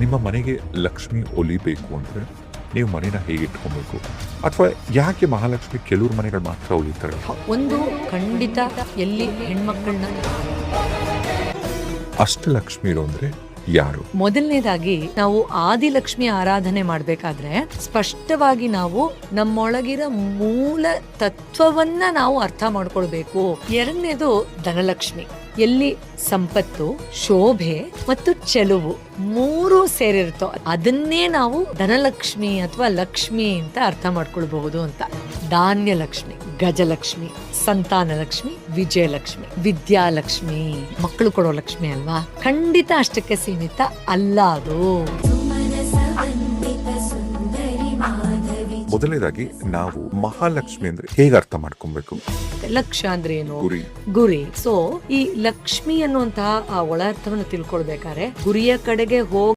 ನಿಮ್ಮ ಮನೆಗೆ ಲಕ್ಷ್ಮಿ ಒಲಿಬೇಕು ಅಂದರೆ ನೀವು ಮನೇನ ಹೇಗೆ ಇಟ್ಕೊಬೇಕು, ಅಥವಾ ಯಾಕೆ ಮಹಾಲಕ್ಷ್ಮಿ ಕೆಲವ್ರ ಮನೆಗಳು ಮಾತ್ರ ಒಲಿತಾರೆ? ಒಂದು ಖಂಡಿತ ಎಲ್ಲಿ ಹೆಣ್ಮಕ್ಳನ್ನ ಅಷ್ಟಲಕ್ಷ್ಮಿ ಇರೋ ಅಂದ್ರೆ ಯಾರು? ಮೊದಲನೇದಾಗಿ ನಾವು ಆದಿಲಕ್ಷ್ಮಿ ಆರಾಧನೆ ಮಾಡ್ಬೇಕಾದ್ರೆ ಸ್ಪಷ್ಟವಾಗಿ ನಾವು ನಮ್ಮೊಳಗಿರೋ ಮೂಲ ತತ್ವವನ್ನ ನಾವು ಅರ್ಥ ಮಾಡ್ಕೊಳ್ಬೇಕು. ಎರಡನೇದು ಧನಲಕ್ಷ್ಮಿ, ಎಲ್ಲಿ ಸಂಪತ್ತು, ಶೋಭೆ ಮತ್ತು ಚೆಲುವು ಮೂರು ಸೇರಿರುತ್ತೋ ಅದನ್ನೇ ನಾವು ಧನಲಕ್ಷ್ಮಿ ಅಥವಾ ಲಕ್ಷ್ಮಿ ಅಂತ ಅರ್ಥ ಮಾಡ್ಕೊಳ್ಬಹುದು ಅಂತ. ಧಾನ್ಯಲಕ್ಷ್ಮಿ, ಗಜಲಕ್ಷ್ಮಿ, ಸಂತಾನಲಕ್ಷ್ಮಿ, ವಿಜಯಲಕ್ಷ್ಮಿ, ವಿದ್ಯಾಲಕ್ಷ್ಮಿ, ಮಕ್ಕಳು ಕೊಡೋ ಲಕ್ಷ್ಮಿ ಅಲ್ವಾ? ಖಂಡಿತ ಅಷ್ಟಕ್ಕೆ ಸೀಮಿತ ಅಲ್ಲ ಅದು. ಮೊದಲನೇದಾಗಿ ನಾವು ಮಹಾಲಕ್ಷ್ಮಿ ಅಂದ್ರೆ ಹೇಗೆ ಅರ್ಥ ಮಾಡ್ಕೊಬೇಕು? ಲಕ್ಷ್ಯ ಅಂದ್ರೆ ಏನು? ಗುರಿ. ಗುರಿ. ಸೊ ಈ ಲಕ್ಷ್ಮಿ ಅನ್ನುವಂತಹ ಆ ಒಳ ಅರ್ಥವನ್ನು ತಿಳ್ಕೊಳ್ಬೇಕಾದ್ರೆ ಗುರಿಯ ಕಡೆಗೆ ಹೋಗಿ